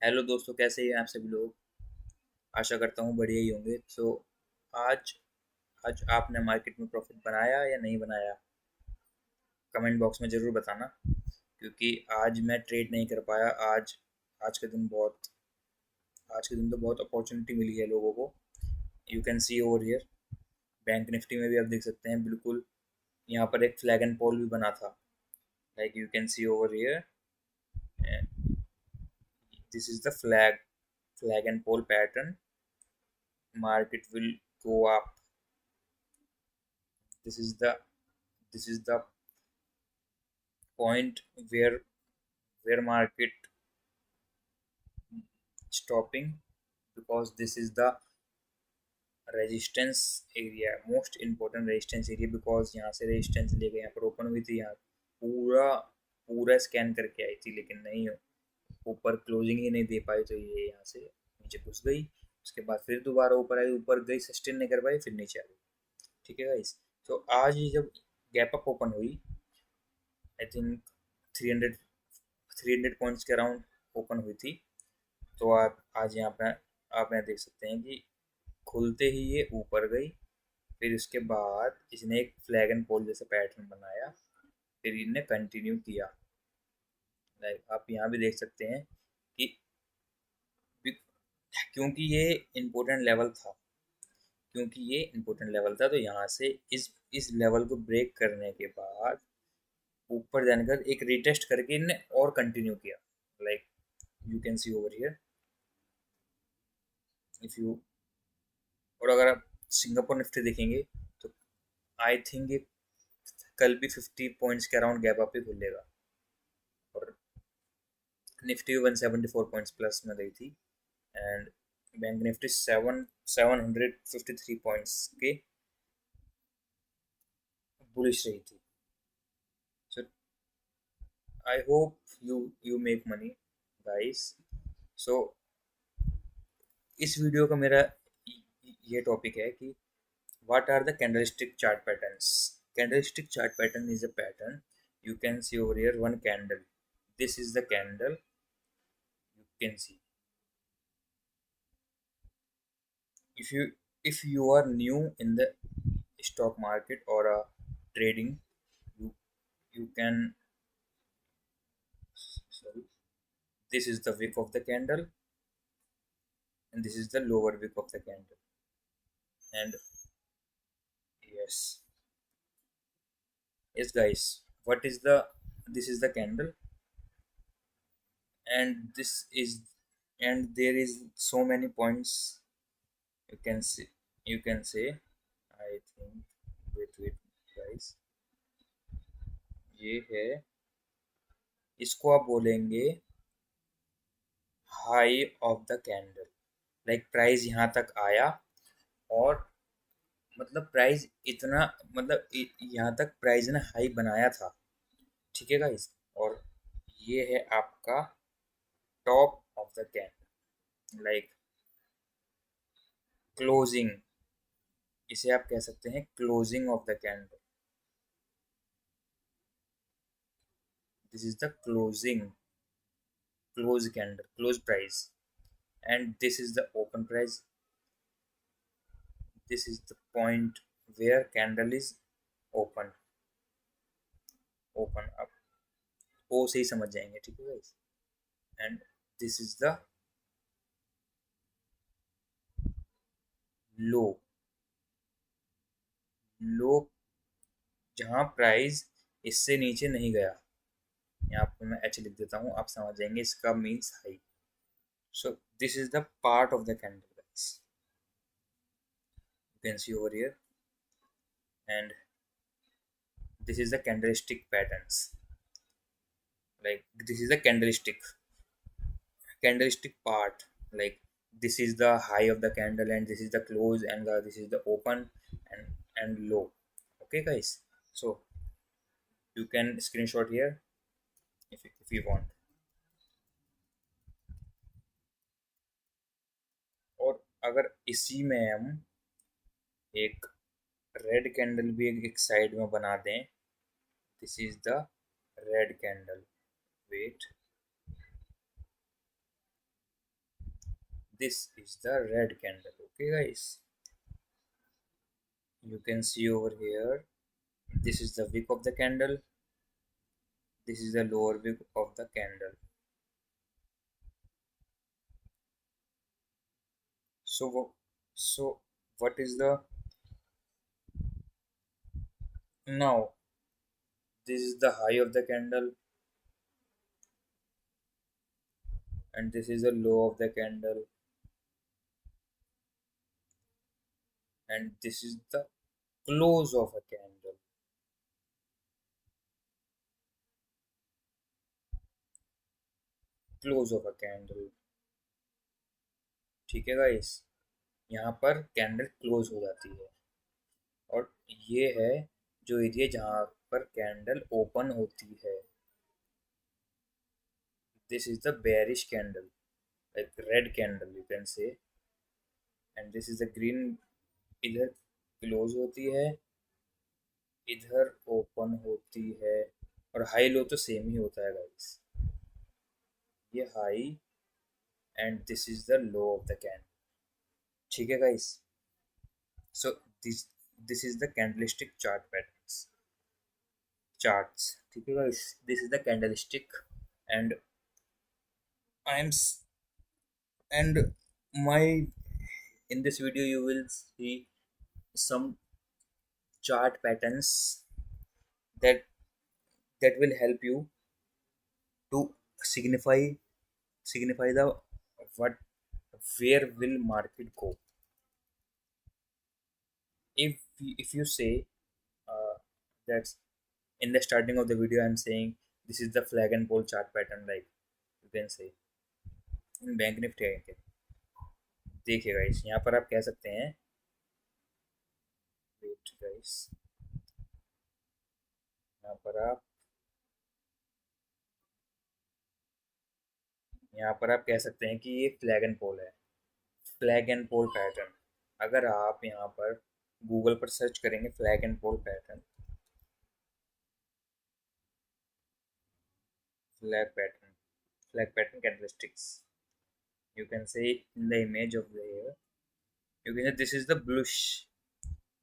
Hello दोस्तों, कैसे हैं आप सभी लोग। आशा करता हूँ बढ़िया ही होंगे। तो आज आज आपने मार्केट में प्रॉफिट बनाया या नहीं बनाया, कमेंट बॉक्स में ज़रूर बताना। क्योंकि आज मैं ट्रेड नहीं कर पाया। आज के दिन बहुत आज के दिन तो बहुत अपॉर्चुनिटी मिली है लोगों को। You can C over here. Bank Nifty में भी आप देख सकते हैं, बिल्कुल यहाँ पर एक फ्लैग एंड पॉल भी बना था। Like you can C over here, this is the flag and pole pattern. Market will go up. This is the point where market stopping, because this is the resistance area, most important resistance area. Because यहाँ से resistance लेके यहाँ पर open हुई थी, यहाँ पूरा पूरा स्कैन करके आई थी, लेकिन नहीं ऊपर क्लोजिंग ही नहीं दे पाई, तो ये यहाँ से नीचे घुस गई। उसके बाद फिर दोबारा ऊपर आई, ऊपर गई, सस्टेन नहीं कर पाई, फिर नीचे आ गई। ठीक है गाइस। तो आज ये जब गैप अप ओपन हुई, आई थिंक 300 300 पॉइंट्स के अराउंड ओपन हुई थी। तो आप आज यहाँ पे आप यहाँ देख सकते हैं कि खुलते ही ये ऊपर गई। फिर उसके बाद इसने एक फ्लैग एंड पोल जैसा पैटर्न बनाया, फिर इन्हें कंटिन्यू किया। लाइक आप यहाँ भी देख सकते हैं कि क्योंकि ये इम्पोर्टेंट लेवल था क्योंकि ये इम्पोर्टेंट लेवल था, तो यहाँ से इस लेवल को ब्रेक करने के बाद ऊपर जाने का एक रीटेस्ट करके इनने और कंटिन्यू किया। Like you can C over here, if you. और अगर आप सिंगापुर निफ्टी देखेंगे, तो आई थिंक ये कल भी 50 पॉइंट्स के अराउंड गैप अप ही खुलेगा। और निफ्टी 174 पॉइंट्स प्लस में गई थी, एंड बैंक निफ्टी 753 पॉइंट्स के बुलिश रही थी। So I hope you make money guys. So इस वीडियो का मेरा ये टॉपिक है कि what are the candlestick chart patterns. Candlestick chart pattern is a pattern. You can see over here one candle. This is the candle. You can see. If you are new in the stock market or trading, you you can. Sorry. This is the wick of the candle, and this is the lower wick of the candle. And yes, yes, guys. What is the? This is the candle, and this is, and there is so many points. You can see. You can say. I think. Wait, guys. ये है, इसको आप बोलेंगे high of the candle. Like price यहाँ तक आया, और मतलब प्राइस इतना, मतलब यहाँ तक प्राइस ने हाई बनाया था। ठीक है गाइस। और ये है आपका top of the candle, like closing. इसे आप कह सकते हैं closing of the candle. This is the close candle, close price, and this is the open price. This is the point where candle is open open up। O से ही समझ जाएंगे, ठीक है guys. And this is the low low जहाँ price इससे नीचे नहीं गया। यहाँ पर मैं एच लिख देता हूँ, आप समझ जाएंगे इसका means high. So this is the part of the candle guys, you can C over here. And this is the candlestick patterns, like this is the candlestick part. Like this is the high of the candle, and this is the close, and this is the open and low. Okay guys, so you can screenshot here if you want। और अगर इसी में हम एक red candle भी एक side में बना दें, this is the red candle. Wait, This is the red candle. Okay, guys, you can see over here. This is the wick of the candle. This is the lower wick of the candle. So, so what is the now? This is the high of the candle, and this is the low of the candle, and this is the close of a candle. Close of a candle. ठीक है guys, यहाँ पर candle close हो जाती है, और ये है जो एरिया जहाँ पर कैंडल ओपन होती है. This is the bearish candle, like red candle you can से, and this is the green. इधर क्लोज होती है, इधर ओपन होती है, और हाई लो तो सेम ही होता है गाइस. ये high and this is the low of the candle. ठीक है guys. So this is the candlestick chart patterns, charts. ठीक है guys, this is the candlestick, and I am and my in this video you will see some chart patterns that will help you to signify the what where will market go. If you say that in the starting of the video I'm saying this is the flag and pole chart pattern, like you can say in bank Nifty आएंगे. देखिए guys, यहाँ पर आप कह सकते हैं, wait guys, यहाँ पर आप कह सकते हैं कि ये फ्लैग एंड पोल है. फ्लैग एंड पोल पैटर्न, अगर आप यहाँ पर गूगल पर सर्च करेंगे flag and pole pattern, flag pattern candlesticks, you can say in the image of the here, you can say this is the bullish,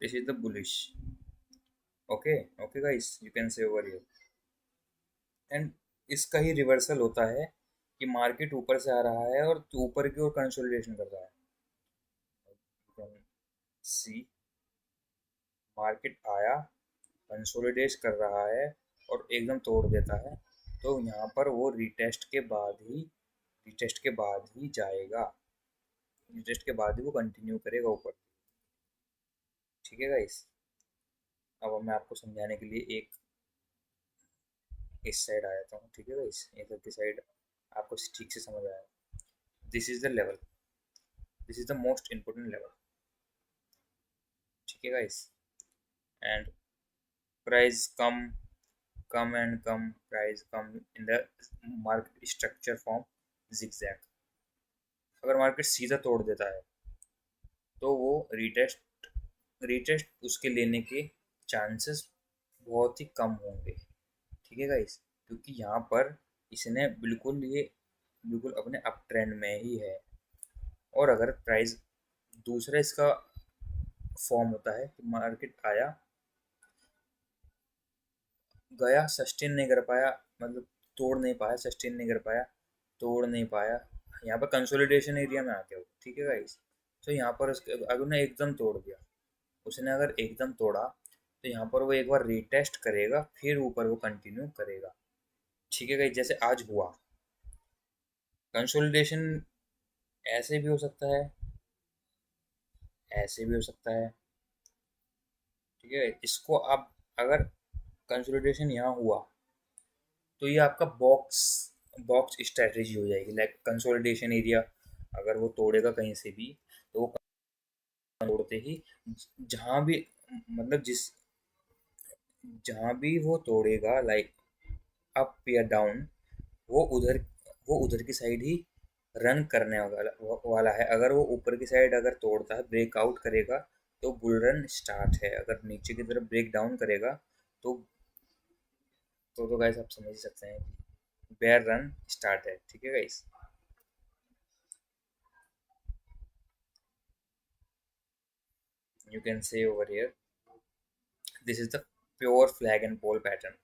this is the bullish. Okay guys, you can say over here. And इसका ही reversal होता है कि market ऊपर से आ रहा है और ऊपर की ओर कंसोलिडेशन कर रहा है. सी, मार्केट आया, कंसोलिडेट कर रहा है और एकदम तोड़ देता है, तो यहाँ पर वो रीटेस्ट के बाद ही जाएगा, रीटेस्ट के बाद ही वो कंटिन्यू करेगा ऊपर. ठीक है गाइस. अब मैं आपको समझाने के लिए एक इस साइड आ जाता हूँ. ठीक है गाइस, इधर की साइड आपको ठीक से समझ आया. This is the level, this is the most important level. ठीक है guys. And price come, price come in the market structure form zigzag. अगर मार्केट सीधा तोड़ देता है तो वो रीटेस्ट उसके लेने के चांसेस बहुत ही कम होंगे. ठीक है गाइस, क्योंकि यहाँ पर इसने बिल्कुल अपने अप ट्रेंड में ही है. और अगर प्राइस दूसरा इसका फॉर्म होता है कि मार्केट आया, गया, सस्टेन नहीं कर पाया, मतलब तोड़ नहीं पाया, सस्टेन नहीं कर पाया, तोड़ नहीं पाया, यहाँ पर कंसोलिडेशन एरिया में आ गया वो. ठीक है गाइस. तो यहाँ पर अगर ने एकदम तोड़ दिया, उसने अगर एकदम तोड़ा, तो यहाँ पर वो एक बार रीटेस्ट करेगा, फिर ऊपर वो कंटिन्यू करेगा. ठीक है गाइस, जैसे आज हुआ कंसोलिडेशन, ऐसे भी हो सकता है, ऐसे भी हो सकता है. ठीक है, इसको आप अगर कंसोलिडेशन यहाँ हुआ तो ये आपका बॉक्स स्ट्रेटेजी हो जाएगी. लाइक कंसोलिडेशन एरिया अगर वो तोड़ेगा कहीं से भी, तो वो तोड़ते ही जहाँ भी, मतलब जहाँ भी वो तोड़ेगा, लाइक अप या डाउन, वो उधर की साइड ही रन करने वाला है. अगर वो ऊपर की साइड अगर तोड़ता है, ब्रेकआउट करेगा, तो बुल रन स्टार्ट है. अगर नीचे की तरफ ब्रेक डाउन करेगा तो गाइस आप समझ ही सकते हैं कि बेयर रन स्टार्ट है. ठीक है guys. You can say over here, this is the pure flag and pole pattern.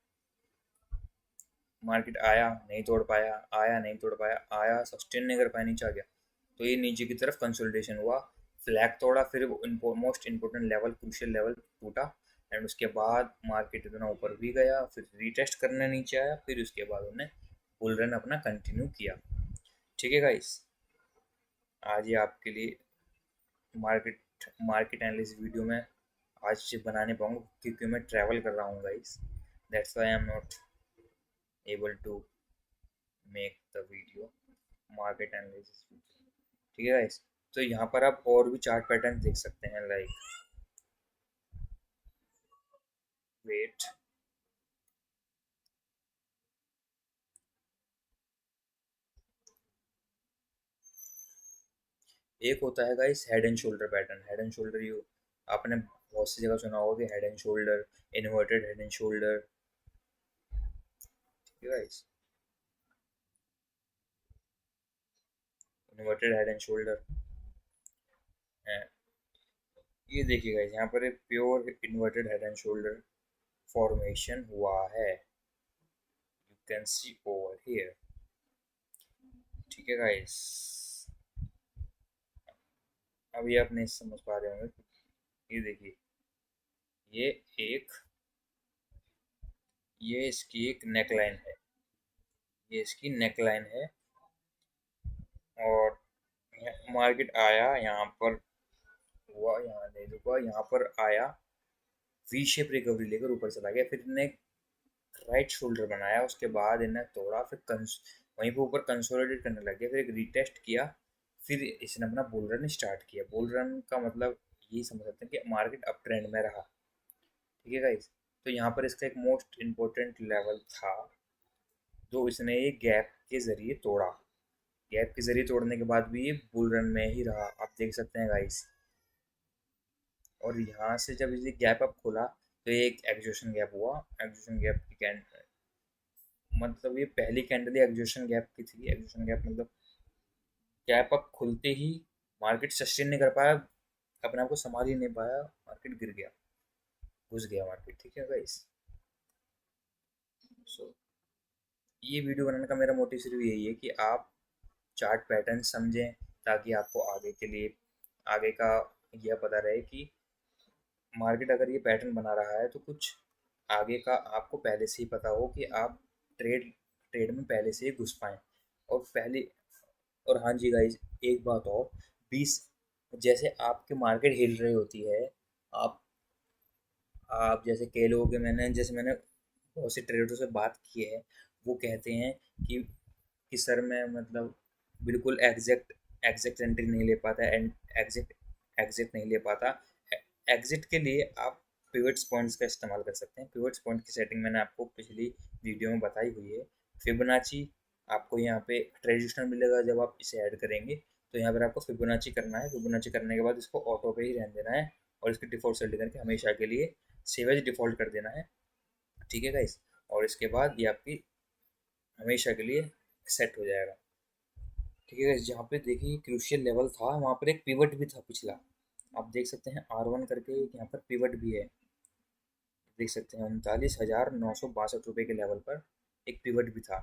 Market आया नहीं तोड़ पाया, आया नहीं तोड़ पाया, आया सस्टेन नहीं कर पाया, नीचे आ गया, तो ये नीचे की तरफ कंसोलिडेशन हुआ, फ्लैग तोड़ा, फिर most important level, crucial level टूटा, एंड उसके बाद मार्केट इतना ऊपर भी गया, फिर रीटेस्ट करने नीचे आया, फिर उसके बाद उन्हें बुल रन अपना कंटिन्यू किया। ठीक है गाइस, आज ये आपके लिए मार्केट मार्केट एनालिसिस वीडियो में आज से बना नहीं पाऊंगा क्योंकि मैं ट्रैवल कर रहा हूँ guys, that's why I am not able to make the video market analysis video. ठीक है गाइस, तो यहाँ पर आप और भी चार्ट पैटर्न देख सकते हैं, लाइक वेट, एक होता है guys head and shoulder pattern. Head and shoulder you आपने बहुत सी जगह सुना होगा कि head and shoulder, inverted head and shoulder. ठीक है guys, inverted head and shoulder है, ये देखिए गाइस, यहाँ पर एक pure inverted head and shoulder formation हुआ है, you can C over here. ठीक है गाइस, अब ये आप नहीं समझ पा रहे होंगे, ये देखिए, ये एक, ये इसकी एक नेकलाइन है, ये इसकी नेकलाइन है, और मार्केट आया यहाँ पर, हुआ यहाँ नहीं रुका, यहाँ पर आया, वी शेप रिकवरी लेकर ऊपर चला गया, फिर इन्हें राइट शोल्डर बनाया, उसके बाद इन्हें तोड़ा, फिर वहीं पर ऊपर कंसोलिडेट करने लग गया, फिर एक रीटेस्ट किया, फिर इसने अपना बुल रन स्टार्ट किया। बुल रन का मतलब यही समझ सकते हैं कि मार्केट अप ट्रेंड में रहा। ठीक है गाइस, तो यहाँ पर इसका एक मोस्ट इम्पोर्टेंट लेवल था जो इसने ये गैप के ज़रिए तोड़ा। गैप के ज़रिए तोड़ने के बाद भी ये बुल रन में ही रहा, आप देख सकते हैं गाइस। और यहाँ से जब ये गैप अप खुला तो ये एक एग्जॉशन गैप हुआ। एग्जॉशन गैप की कैंडल मतलब ये पहली कैंडल ही एग्जॉशन गैप की थी। एग्जॉशन गैप मतलब गैप अप खुलते ही मार्केट सस्टेन नहीं कर पाया, अपने आप को संभाल ही नहीं पाया, मार्केट गिर गया, घुस गया मार्केट। ठीक है गाइस, सो ये वीडियो बनाने का मेरा मोटिव सिर्फ यही है कि आप चार्ट पैटर्न समझें, ताकि आपको आगे के लिए आगे का यह पता रहे कि मार्केट अगर ये पैटर्न बना रहा है तो कुछ आगे का आपको पहले से ही पता हो कि आप ट्रेड ट्रेड में पहले से ही घुस पाएँ। और पहले, और हाँ जी गाइज, एक बात और, 20, जैसे आपके मार्केट हिल रही होती है, आप आप जैसे कह लो कि मैंने बहुत से ट्रेडर से बात की है, वो कहते हैं कि सर मैं मतलब बिल्कुल एग्जैक्ट एग्जैक्ट एंट्री नहीं ले पाता, एंड एग्जैक्ट एग्जिट नहीं ले पाता। एग्जिट के लिए आप पिवट्स पॉइंट्स का इस्तेमाल कर सकते हैं। पिवट्स पॉइंट की सेटिंग मैंने आपको पिछली वीडियो में बताई हुई है। फिबोनाची आपको यहाँ पे ट्रेडिशनल मिलेगा, जब आप इसे ऐड करेंगे तो यहाँ पर आपको फिबोनाची करना है। फिबोनाची करने के बाद इसको ऑटो पे ही रहने देना है, और इसके डिफ़ॉल्ट सेट करके हमेशा के लिए सेव एज डिफ़ॉल्ट कर देना है। ठीक है गाइस, और इसके बाद ये आपकी हमेशा के लिए सेट हो जाएगा। ठीक है गाइस, जहाँ पे देखिए क्रूशियल लेवल था, वहाँ पर एक पिवट भी था पिछला, आप देख सकते हैं R1 करके एक यहाँ पर पिवट भी है, देख सकते हैं 39,962 के लेवल पर एक पिवट भी था।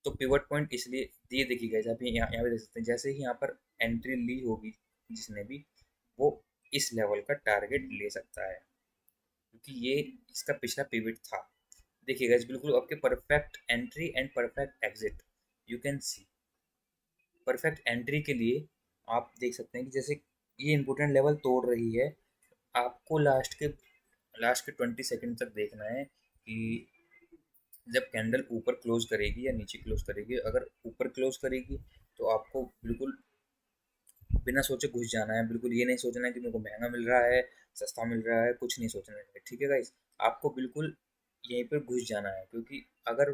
तो पिवट पॉइंट इसलिए ये देखिए गाइस, आप यहाँ पे देख सकते हैं, जैसे ही यहाँ पर एंट्री ली होगी जिसने भी, वो इस लेवल का टारगेट ले सकता है, क्योंकि ये इसका पिछला पिवट था। देखिए गाइस, बिल्कुल आपके perfect entry and perfect exit, you can C. Perfect entry के लिए आप देख सकते हैं कि जैसे ये इंपॉर्टेंट लेवल तोड़ रही है, आपको लास्ट के 20 सेकंड तक देखना है कि जब कैंडल ऊपर क्लोज करेगी या नीचे क्लोज करेगी। अगर ऊपर क्लोज करेगी तो आपको बिल्कुल बिना सोचे घुस जाना है। बिल्कुल ये नहीं सोचना है कि मेरे को महंगा मिल रहा है, सस्ता मिल रहा है, कुछ नहीं सोचना है। ठीक है गाइस, आपको बिल्कुल यहीं पर घुस जाना है, क्योंकि अगर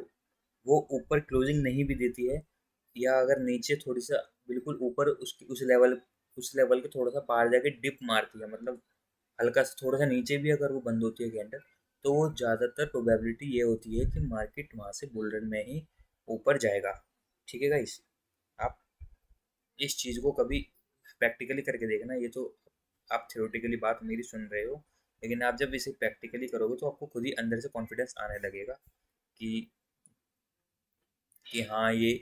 वो ऊपर क्लोजिंग नहीं भी देती है, या अगर नीचे थोड़ी सा बिल्कुल ऊपर उसकी उस लेवल के थोड़ा सा पार जाके डिप मारती है, मतलब हल्का सा थोड़ा सा नीचे भी अगर वो बंद होती है कैंडल, तो वो ज़्यादातर प्रोबेबिलिटी ये होती है कि मार्केट वहाँ से बुल रन में ही ऊपर जाएगा। ठीक है गाइस, आप इस चीज़ को कभी प्रैक्टिकली करके देखना, ये तो आप थ्योरेटिकली बात मेरी सुन रहे हो, लेकिन आप जब इसे प्रैक्टिकली करोगे तो आपको खुद ही अंदर से कॉन्फिडेंस आने लगेगा कि हाँ ये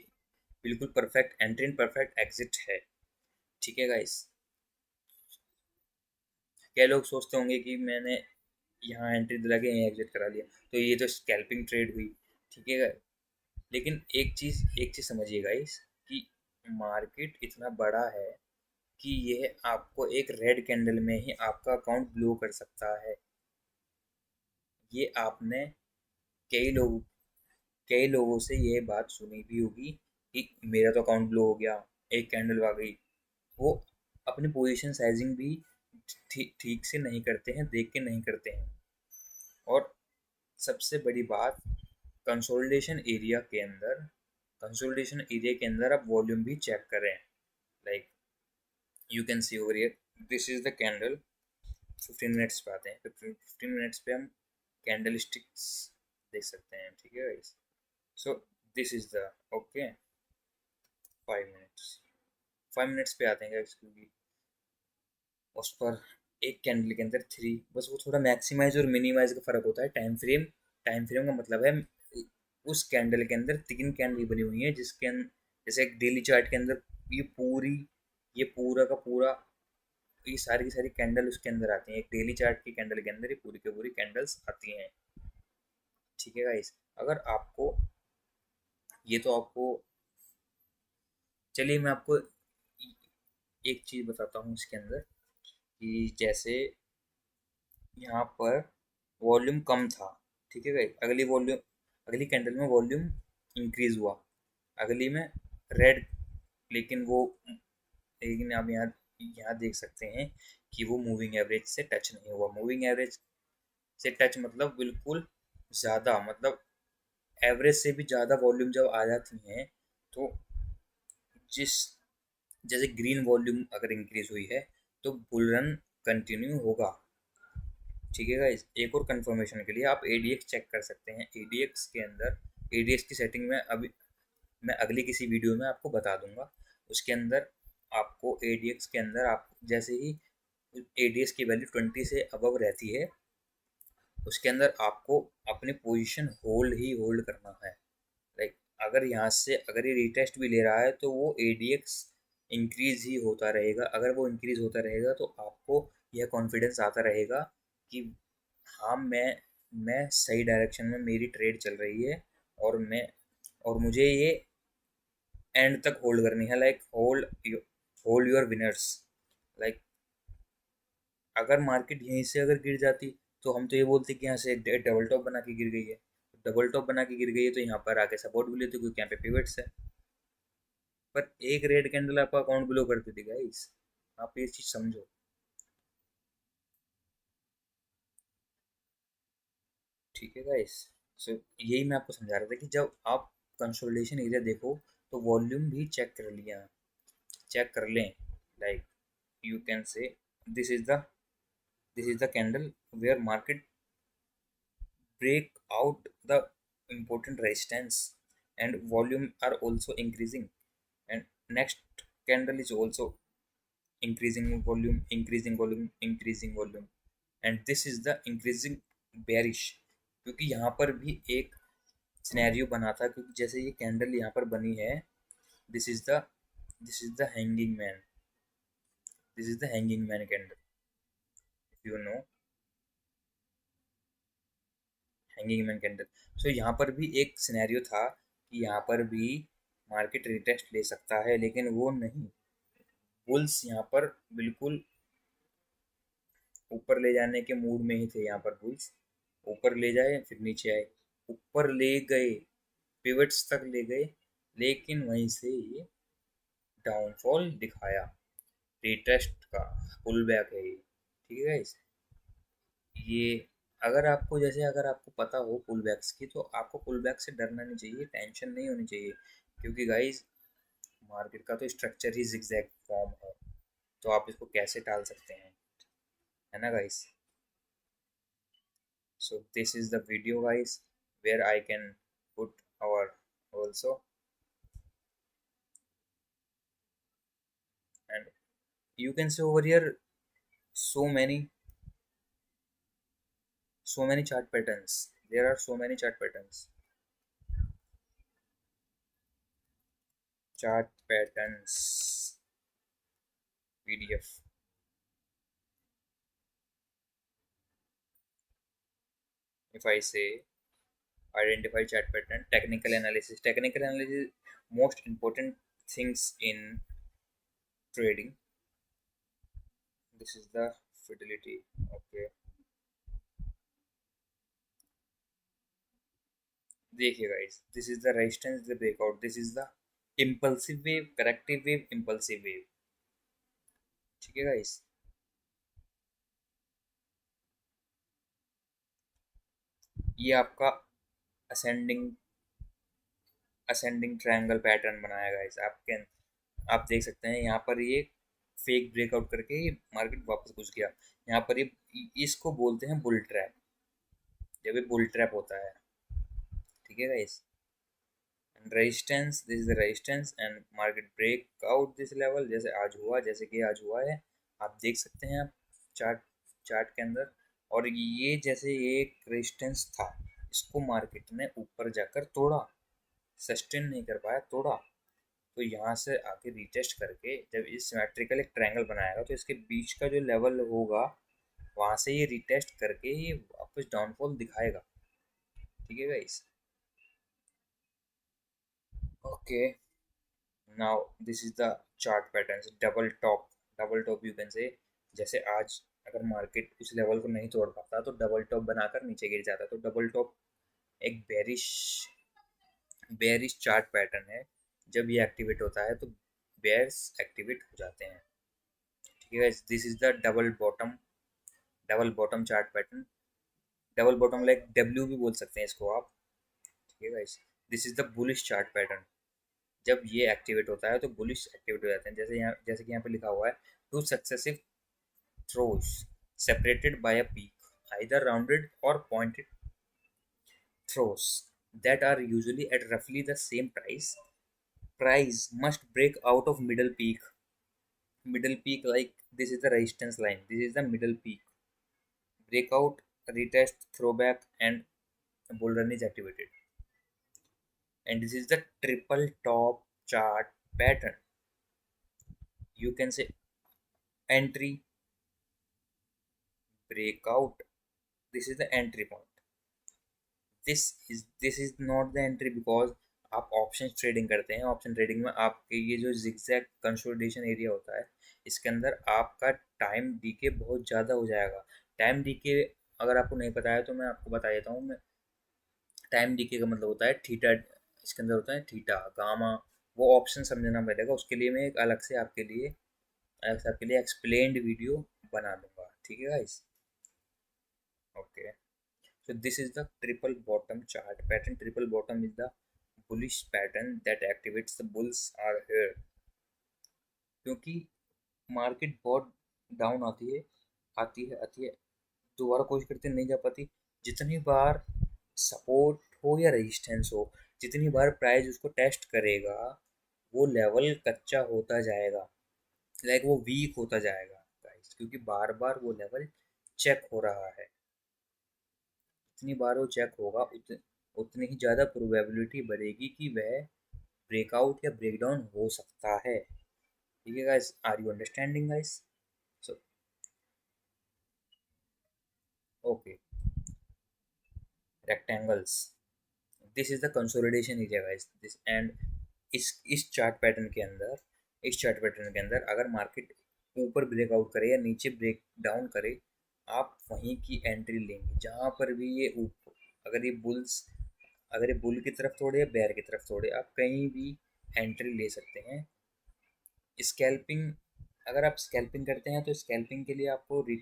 बिल्कुल perfect entry and perfect exit है। ठीक है गाइस। क्या लोग सोचते होंगे कि मैंने यहाँ एंट्री दिला के यहीं एग्जिट करा लिया तो ये तो स्कैल्पिंग ट्रेड हुई। ठीक है guys? लेकिन एक चीज़ समझिए गाइस कि मार्केट इतना बड़ा है कि यह आपको एक रेड कैंडल में ही आपका अकाउंट ब्लो कर सकता है। ये आपने कई लोग कई लोगों से ये बात सुनी भी होगी कि मेरा तो अकाउंट ब्लो हो गया, एक कैंडल आ गई। वो अपनी पोजीशन साइजिंग भी ठीक से नहीं करते हैं, देख के नहीं करते हैं। और सबसे बड़ी बात, कंसोलिडेशन एरिया के अंदर कंसोलिडेशन एरिया के अंदर आप वॉल्यूम भी चेक करें। Like you can C over here, this is the candle. 15 minutes पे आते हैं, 15 मिनट्स पे हम कैंडल स्टिक्स देख सकते हैं। ठीक है guys. So this is the okay 5 minutes. 5 minutes पे आते हैं गाइस, क्योंकि उस पर एक कैंडल के अंदर थ्री, बस वो थोड़ा मैक्सिमाइज और मिनिमाइज का फर्क होता है। टाइम फ्रेम का मतलब है उस कैंडल के अंदर तीन कैंडल बनी हुई है जिसके अंदर, जैसे एक डेली चार्ट के अंदर ये पूरी ये पूरा का पूरा ये सारी की सारी कैंडल उसके अंदर आती हैं। एक डेली चार्ट की कैंडल के अंदर ये पूरी की पूरी कैंडल्स आती हैं। ठीक है गाइस। अगर आपको ये तो आपको चलिए मैं आपको एक चीज़ बताता हूँ इसके अंदर कि जैसे यहाँ पर वॉल्यूम कम था। ठीक है गाइस। अगली कैंडल में वॉल्यूम इंक्रीज हुआ, अगली में रेड, लेकिन वो लेकिन आप यहाँ देख सकते हैं कि वो मूविंग एवरेज से टच नहीं हुआ। मूविंग एवरेज से टच मतलब बिल्कुल ज़्यादा, मतलब एवरेज से भी ज़्यादा वॉल्यूम जब आ जाती हैं तो जिस जैसे ग्रीन वॉल्यूम अगर इंक्रीज हुई है तो बुल रन कंटिन्यू होगा। ठीक है गाइस। एक और कंफर्मेशन के लिए आप एडीएक्स चेक कर सकते हैं। एडीएक्स के अंदर एडीएक्स की सेटिंग में अभी मैं अगली किसी वीडियो में आपको बता दूंगा। उसके अंदर आपको एडीएक्स के अंदर आप जैसे ही एडीएक्स की वैल्यू 20 से अबव रहती है उसके अंदर आपको अपनी पोजीशन होल्ड ही होल्ड करना है। लाइक अगर यहाँ से अगर ये रिटेस्ट भी ले रहा है तो वो एडीएक्स इंक्रीज ही होता रहेगा। अगर वो इंक्रीज होता रहेगा तो आपको यह कॉन्फिडेंस आता रहेगा कि हाँ मैं सही डायरेक्शन में मेरी ट्रेड चल रही है और मुझे ये एंड तक होल्ड करनी है। Like hold your winners. Like अगर मार्केट यहीं से अगर गिर जाती तो हम तो ये बोलते कि यहाँ से डबल टॉप बना के गिर गई है। डबल टॉप बना के गिर गई है तो यहाँ पर आके सपोर्ट भी लेते क्योंकि यहाँ पे पिवट्स है। पर एक रेड कैंडल आपका अकाउंट ब्लो कर देती गाइस। आप ये चीज समझो। ठीक है गाइस। सो यही मैं आपको समझा रहा था कि जब आप कंसोलिडेशन एरिया देखो तो वॉल्यूम भी चेक कर लें। Like you can say this is the this is the candle where market break out the important resistance and volume are also increasing, and next candle is also increasing volume, and this is the increasing bearish। क्योंकि यहाँ पर भी एक scenario बना था, क्योंकि जैसे ये कैंडल यहाँ पर बनी है, this is the this is the hanging man this is the hanging man candle, you know hanging man candle. So यहाँ पर भी एक सिनेरियो था कि यहाँ पर भी मार्केट रिटेस्ट ले सकता है, लेकिन वो नहीं। बुल्स यहाँ पर बिल्कुल ऊपर ले जाने के मूड में ही थे। यहाँ पर बुल्स ऊपर ले जाए फिर नीचे आए, ऊपर ले गए, पिवट्स तक ले गए, लेकिन वहीं से ये डाउनफॉल दिखाया। रिटेस्ट का पुल बैक है ये। ठीक है guys? ये अगर आपको पता हो पुल बैक्स की तो आपको पुल बैक से डरना नहीं चाहिए, टेंशन नहीं होनी चाहिए, क्योंकि गाइस मार्केट का तो स्ट्रक्चर ही जिगजैग फॉर्म है, तो आप इसको कैसे टाल सकते हैं, है ना guys. So this is the video guys where I can put our also, and you can see over here so many so many chart patterns. There are so many chart patterns. Chart patterns PDF. If I say identify chart pattern, technical analysis most important things in trading. This is the fidelity. Okay, देखिए guys, this is the resistance, the breakout, this is the impulsive wave, corrective wave, impulsive wave. ठीक है guys, ये आपका ascending ascending triangle pattern बनाया guys आपके। आप देख सकते हैं यहाँ पर ये फेक ब्रेकआउट करके ये मार्केट वापस घुस गया। यहाँ पर ये इसको बोलते हैं बुल ट्रैप, जब ये बुल ट्रैप होता है। ठीक है guys, resistance, this is the resistance and market break out this level, जैसे आज हुआ, जैसे कि आज हुआ है, आप देख सकते हैं आप चार्ट चार्ट के अंदर। और ये जैसे एक रेजिस्टेंस था, इसको मार्केट ने ऊपर जाकर तोड़ा, सस्टेन नहीं कर पाया, तोड़ा। तो यहाँ से आके रिटेस्ट करके जब इस सिमेट्रिकल एक ट्रायंगल बनाएगा तो इसके बीच का जो लेवल होगा वहाँ से ये रिटेस्ट करके ये वापस डाउनफॉल दिखाएगा। ठीक है guys, okay. Now this is the chart pattern, double top you can से। जैसे आज अगर मार्केट उस लेवल को नहीं तोड़ पाता तो डबल टॉप बनाकर नीचे गिर जाता, तो डबल टॉप एक बेरिश चार्ट पैटर्न है। जब ये एक्टिवेट होता है तो बेयर्स एक्टिवेट हो जाते हैं। ठीक है, this is the double bottom chart pattern. Double bottom like W भी बोल सकते हैं इसको आप। ठीक है guys, this is the bullish chart pattern. जब ये एक्टिवेट होता है तो बुलिश एक्टिवेट हो जाते हैं। जैसे कि यहाँ पे लिखा हुआ है, two successive throws separated by a peak, either rounded और pointed throws that are usually at roughly the same price must break out of middle peak, like this is the resistance line, this is the middle peak, breakout, retest, throwback, and bull run is activated. And this is the triple top chart pattern. You can say entry, breakout, this is the entry point. This is not the entry because आप option trading करते हैं। Option trading में आपके ये जो zigzag consolidation area होता है, इसके अंदर आपका टाइम डीके बहुत ज़्यादा हो जाएगा। टाइम डीके अगर आपको नहीं पता है तो मैं आपको बता देता हूँ। मैं टाइम डीके का मतलब होता है थीटा, इसके अंदर होता है थीटा गामा। वो ऑप्शन समझना पड़ेगा, उसके लिए मैं एक अलग से आपके लिए एक्सप्लेन्ड वीडियो बना दूंगा। ठीक है guys, okay. So this is the triple bottom chart pattern. Triple bottom is the bullish pattern that activates the bulls are here. क्योंकि मार्केट बहुत डाउन आती है दोबारा कोशिश करते नहीं जा पाती। जितनी बार सपोर्ट हो या रेजिस्टेंस हो, जितनी बार प्राइस उसको टेस्ट करेगा वो लेवल कच्चा होता जाएगा, लाइक वो वीक होता जाएगा गाइस, क्योंकि बार बार वो लेवल चेक हो रहा है। जितनी बार वो चेक होगा उतनी ही ज़्यादा प्रोबेबिलिटी बढ़ेगी कि वह ब्रेकआउट या ब्रेकडाउन हो सकता है। ठीक है guys, are you understanding guys? So okay, rectangles, this is the consolidation area guys. This and इस चार्ट पैटर्न के अंदर अगर मार्केट ऊपर ब्रेकआउट करे या नीचे ब्रेक डाउन करे, आप वहीं की एंट्री लेंगे जहाँ पर भी ये ऊपर, अगर ये बुल की तरफ तोड़े या बेयर की तरफ तोड़े, आप कहीं भी एंट्री ले सकते हैं। स्कैल्पिंग, अगर आप स्कैल्पिंग करते हैं तो स्कैल्पिंग के लिए आपको की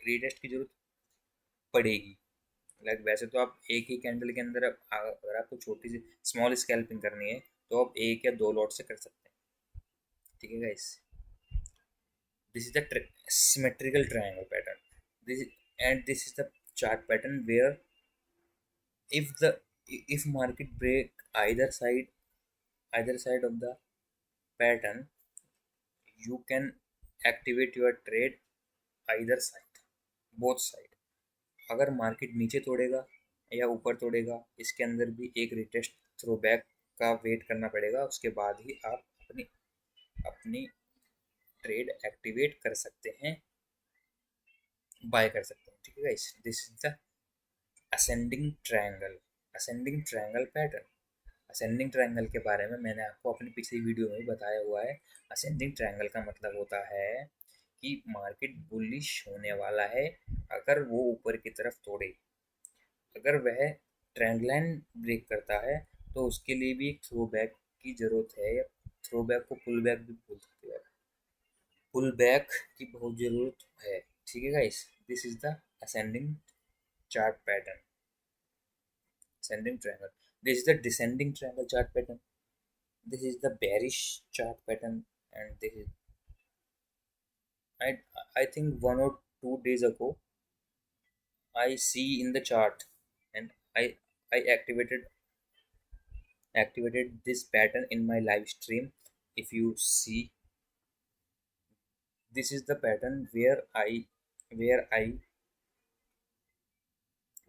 रिटेस्ट की जरूरत पड़ेगी। लाइक वैसे तो आप एक ही कैंडल के अंदर अगर आपको छोटी सी स्मॉल स्कैल्पिंग करनी है तो आप एक या दो लॉट से कर सकते हैं। ठीक है guys, this is the symmetrical triangle pattern. This is the chart pattern where if the if market break either side of the pattern, you can activate your trade either side, both side. अगर market नीचे तोड़ेगा या ऊपर तोड़ेगा, इसके अंदर भी एक retest throw back का wait करना पड़ेगा, उसके बाद ही आप अपनी अपनी ट्रेड एक्टिवेट कर सकते हैं, बाय कर सकते हैं। ठीक है guys, this is the ascending triangle, ascending triangle pattern. Ascending triangle के बारे में मैंने आपको अपनी पिछली वीडियो में बताया हुआ है। असेंडिंग ट्रायंगल का मतलब होता है कि मार्केट बुलिश होने वाला है अगर वो ऊपर की तरफ तोड़े, अगर वह ट्रेंड लाइन ब्रेक करता है तो उसके लिए भी एक थ्रो बैक की ज़रूरत है, या थ्रो बैक को पुल बैक भी बोल सकते हैं, पुल बैक की बहुत ज़रूरत है। ठीक है guys, this is the ascending chart pattern, ascending triangle. This is the descending triangle chart pattern. This is the bearish chart pattern, and this is I I think 1 or 2 days ago I see in the chart, and I I activated this pattern in my live stream. If you see, this is the pattern where I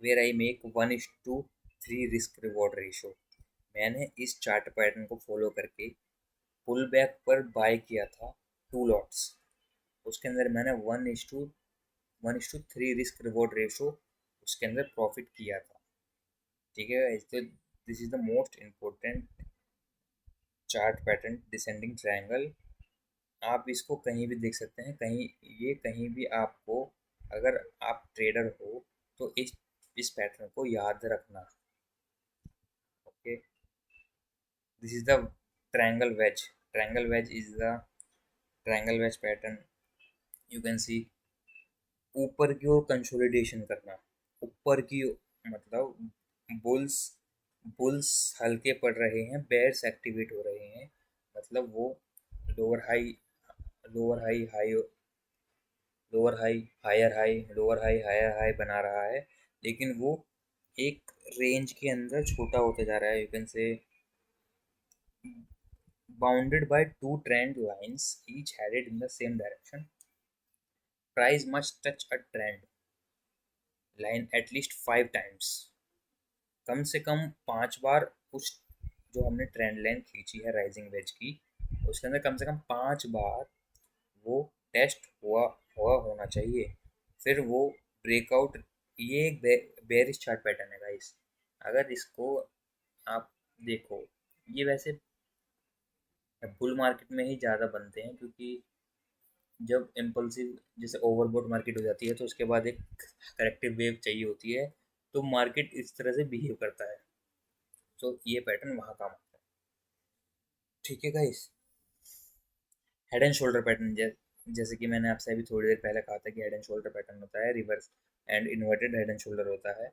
where I make 1:3 risk reward ratio. मैंने इस chart pattern को follow करके pull back पर bye किया था 2 lots, उसके अंदर मैंने 1:3 रिस्क रिवॉर्ड रेशो उसके अंदर प्रॉफिट किया था। ठीक है, तो this is the most important chart pattern, descending triangle. आप इसको कहीं भी देख सकते हैं, कहीं भी आपको, अगर आप ट्रेडर हो तो इस पैटर्न को याद रखना। Okay, this is the triangle wedge, triangle wedge is the triangle wedge pattern. You can see ऊपर की ओर कंसोलिडेशन करना, ऊपर की मतलब बुल्स बुल्स हल्के पड़ रहे हैं, बेयर्स एक्टिवेट हो रहे हैं, मतलब वो lower high lower high high lower high higher high lower high higher high बना रहा है, लेकिन वो एक रेंज के अंदर छोटा होते जा रहा है। यू कैन से bounded by two trend lines each headed in the same direction. Price must touch a trend line at least 5 times, कम से कम 5 बार उस जो हमने ट्रेंड लाइन खींची है राइजिंग वेज की, उसके अंदर कम से कम 5 बार वो टेस्ट हुआ होना चाहिए, फिर वो ब्रेकआउट। ये एक बेरिश चार्ट पैटर्न है गाइस, अगर इसको आप देखो, ये वैसे बुल मार्केट में ही ज़्यादा बनते हैं, क्योंकि जब इम्पल्सिव जैसे ओवरबॉट मार्केट हो जाती है तो उसके बाद एक करेक्टिव वेव चाहिए होती है, तो मार्केट इस तरह से बिहेव करता है, तो ये पैटर्न वहाँ काम आता है। ठीक है guys, head and shoulder pattern, जैसे कि मैंने आपसे अभी थोड़ी देर पहले कहा था कि हेड एंड शोल्डर पैटर्न होता है, reverse and inverted head and shoulder होता है।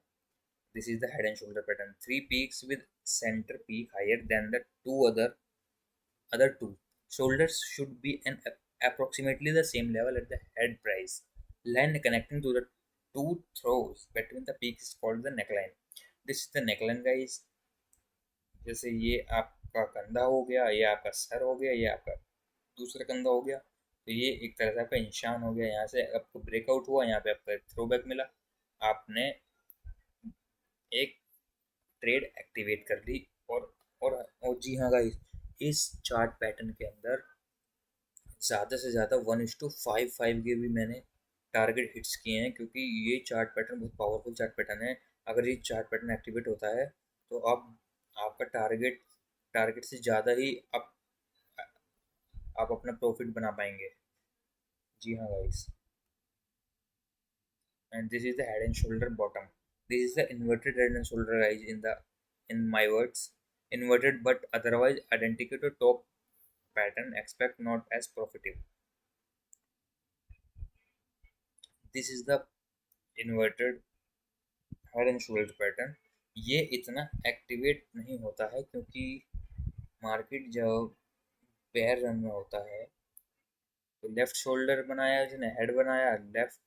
This is the head and shoulder pattern, 3 peaks with center peak higher than the other two shoulders should be an approximately the same level at the head price. Line connecting to the two throws between the peaks is called the neckline. This is the neckline guys। जैसे ये आपका कंधा हो गया, ये आपका sir हो गया, ये आपका दूसरा कंधा हो गया, तो ये एक तरह से आपका निशान हो गया। यहाँ से आपको ब्रेकआउट हुआ, यहाँ पे आपका थ्रो बैक मिला, आपने एक ट्रेड एक्टिवेट कर ली। और जी हाँ गाइस, इस चार्ट पैटर्न के अंदर ज़्यादा से ज़्यादा 1:5 के भी मैंने टारगेट हिट्स किए हैं, क्योंकि ये चार्ट पैटर्न बहुत पावरफुल चार्ट पैटर्न है। अगर ये चार्ट पैटर्न एक्टिवेट होता है तो आपका टारगेट से ज़्यादा ही आप अपना प्रॉफिट बना पाएंगे। जी हाँ guys, and this is the head and shoulder bottom, this is the inverted head and shoulder guys, in my words, inverted but otherwise identical to top pattern, expect not as profitable. This is the inverted head and shoulder pattern। ये इतना activate नहीं होता है क्योंकि market जब bear run में होता है तो लेफ्ट शोल्डर बनाया, जिसने हेड बनाया, लेफ्ट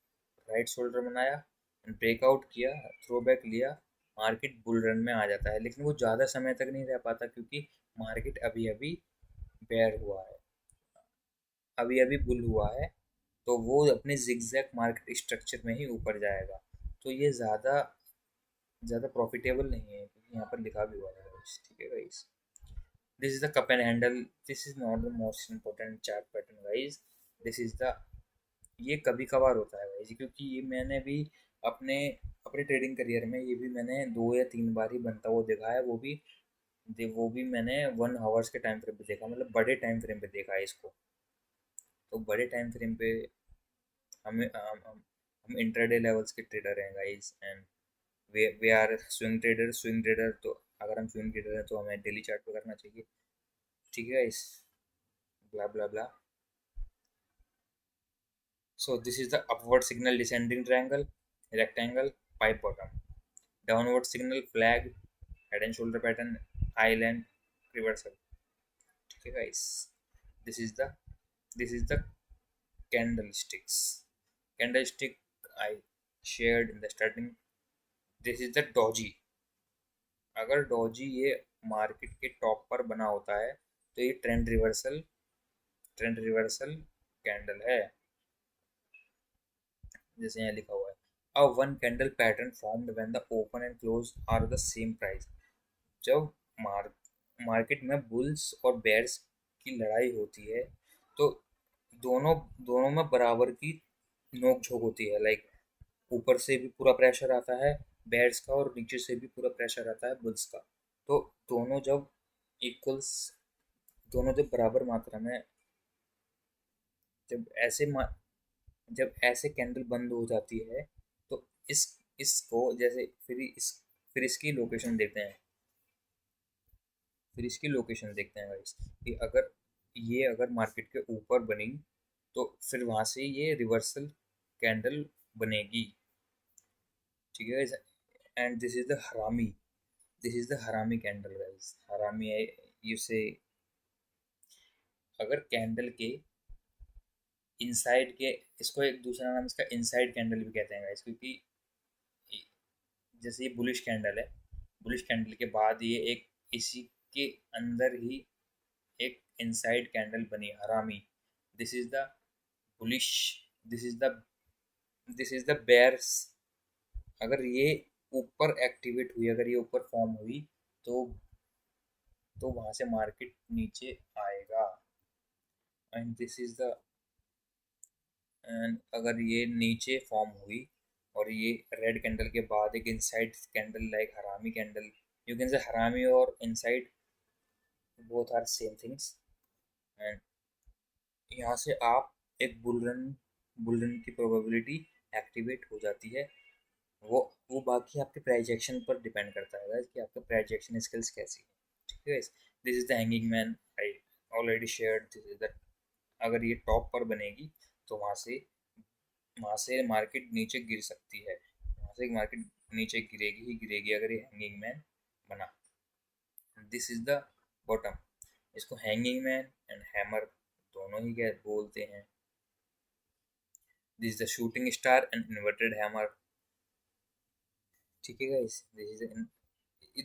राइट शोल्डर बनाया, ब्रेकआउट किया, थ्रो बैक लिया, मार्केट बुल रन में आ जाता है, लेकिन वो ज़्यादा समय तक नहीं रह पाता क्योंकि मार्केट अभी अभी बेयर हुआ है। अभी अभी बुल हुआ है, तो वो अपने जिगजैग मार्केट स्ट्रक्चर में ही ऊपर जाएगा। तो ये ज़्यादा ज़्यादा प्रॉफिटेबल नहीं है, क्योंकि यहाँ पर लिखा भी हुआ है गाइस, ठीक है guys. This is the cup and handle, this is not the most important chart pattern guys. This is the, ये कभी कभार होता है गाइस, क्योंकि ये मैंने भी अपने अपने ट्रेडिंग करियर में ये भी मैंने 2 या 3 बार ही बनता हुआ देखा है, वो भी मैंने 1 आवर्स के टाइम फ्रेम पे देखा, मतलब बड़े टाइम फ्रेम पे देखा है इसको। तो बड़े टाइम फ्रेम पे हमें हम इंट्राडे लेवल्स के ट्रेडर हैं guys, and we are swing trader. तो अगर हम स्विंग ट्रेडर हैं तो हमें डेली चार्ट पे करना चाहिए, ठीक है guys, blah blah blah. So this is the upward signal, descending triangle, rectangle, pipe bottom. Downward signal, flag, head and shoulder pattern, island, reversal. Okay guys, this is the this is the candlesticks. Candlestick I shared in the starting. This is the doji. अगर doji ये market के top पर बना होता है तो ये trend reversal candle है, जैसे यहाँ लिखा हुआ है। A one candle pattern formed when the open and close are the same price. जब मार्केट में बुल्स और बेयर्स की लड़ाई होती है तो दोनों दोनों में बराबर की नोक झोंक होती है, लाइक ऊपर से भी पूरा प्रेशर आता है बेयर्स का और नीचे से भी पूरा प्रेशर आता है बुल्स का। तो दोनों जब इक्वल्स दोनों जब बराबर मात्रा में, जब ऐसे जब ऐसे कैंडल बंद हो जाती है तो इसको जैसे फिर इसकी लोकेशन देखते हैं। फिर इसकी लोकेशन देखते हैं गाइस कि अगर मार्केट के ऊपर बनी तो फिर वहाँ से ये रिवर्सल कैंडल बनेगी, ठीक है guys. And this is the हरामी कैंडल गाइस। हरामी है यू से, अगर कैंडल के इनसाइड के, इसको एक दूसरा नाम इसका इनसाइड कैंडल भी कहते हैं गाइस, क्योंकि जैसे ये बुलिश कैंडल है, बुलिश कैंडल के बाद ये एक इसी के अंदर ही एक इनसाइड कैंडल बनी harami. This is the bullish, this is the this is the bears. अगर ये ऊपर एक्टिवेट हुई, अगर ये ऊपर फॉर्म हुई तो वहां से मार्केट नीचे आएगा। And this is the end अगर ये नीचे फॉर्म हुई और ये रेड कैंडल के बाद एक inside candle like harami candle, you can say harami और inside both are same things. And यहाँ से आप एक बुल रन की प्रोबेबिलिटी एक्टिवेट हो जाती है। वो बाकी आपके प्राइजेक्शन पर डिपेंड करता है कि आपका प्राइजेक्शन स्किल्स कैसी है, ठीक है। This is the hanging man, I already shared. This is the, अगर ये टॉप पर बनेगी तो वहाँ से मार्केट नीचे गिर सकती है, वहाँ से मार्केट नीचे गिरेगी ही गिरेगी अगर ये हैंगिंग मैन बना। This is the bottom. इसको हैंगिंग मैन एंड हैमर दोनों ही क्या बोलते हैं। This is the shooting star and inverted hammer, ठीक है गाइस। दिस इज,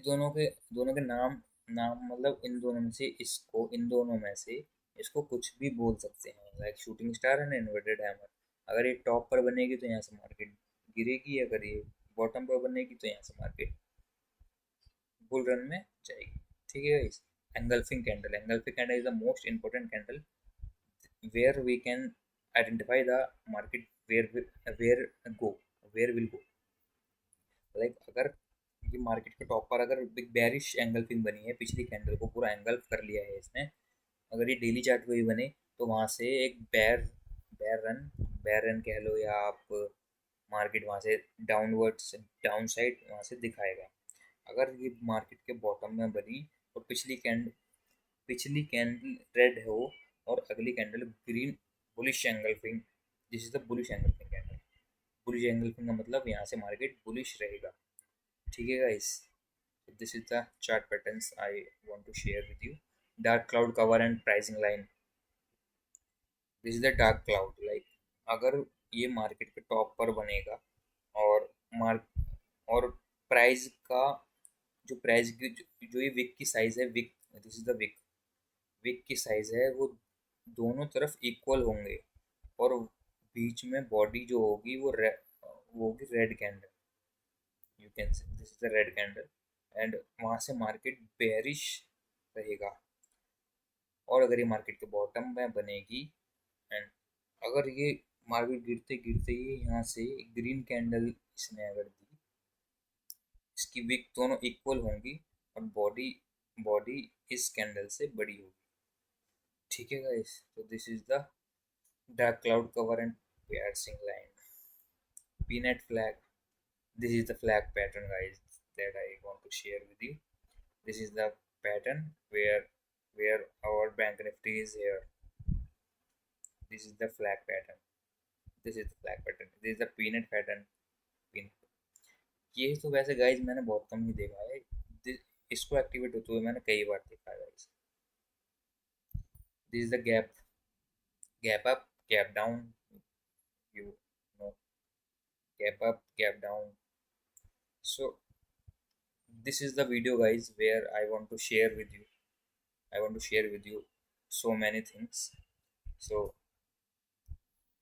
दोनों के नाम नाम मतलब इन दोनों में से इसको कुछ भी बोल सकते हैं, like shooting star and inverted hammer. अगर ये टॉप पर बनेगी तो यहाँ से मार्केट गिरेगी, अगर ये बॉटम पर बनेगी तो यहाँ से मार्केट बुल रन में जाएगी, ठीक है guys. Engulfing candle is the most important candle where we can identify the market where go where will go। Like अगर ये मार्केट के टॉप पर अगर बिग बेरिश एंगल्फिंग बनी है, पिछली कैंडल को पूरा एंगल्फ कर लिया है इसने, अगर ये डेली चार्ट पे ही बने तो वहाँ से एक बेयर रन कह लो, या आप मार्केट वहाँ से डाउन साइड वहाँ से दिखाएगा। अगर ये मार्केट के बॉटम में बनी और पिछली कैंडल रेड हो और अगली candle green, bullish engulfing. This is the bullish engulfing candle. Bullish engulfing का मतलब यहाँ से मार्केट बुलिश रहेगा, ठीक है guys. This is the chart patterns I want to share with you. Dark cloud cover and pricing line. This is the dark cloud, like अगर ये market के टॉप पर बनेगा और मार्क और प्राइस का जो प्राइस की जो ये विक की साइज है, wick, this is the wick की साइज है वो दोनों तरफ इक्वल होंगे, और बीच में बॉडी जो होगी वो होगी red candle. You can say this is the red candle, and वहां से मार्केट बेरिश रहेगा। और अगर ये मार्केट के बॉटम में बनेगी, एंड अगर ये मार्केट गिरते गिरते ही यहाँ से ग्रीन कैंडल इसने अगर दी, इसकी विक दोनों इक्वल होंगी, और बॉडी बॉडी इस कैंडल से बड़ी होगी। ठीक है गाइस, तो this is the dark cloud cover and piercing line peanut flag. This is the flag pattern, guys, that I want to share with you. This is the pattern where our bank nifty is here. This is the flag pattern. This is the flag pattern. This is the peanut pattern. Peanut. ये तो वैसे guys मैंने बहुत कम ही देखा है। इसको activate होते हुए मैंने कई बार देखा है guys. This is the gap up, gap down, you know, gap up, gap down. So this is the video, guys, where I want to share with you. I want to share with you so many things. So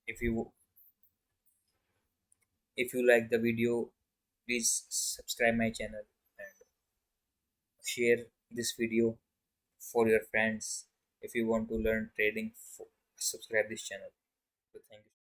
if you if you like the video, please subscribe my channel and share this video for your friends. If you want to learn trading, subscribe this channel. So thank you.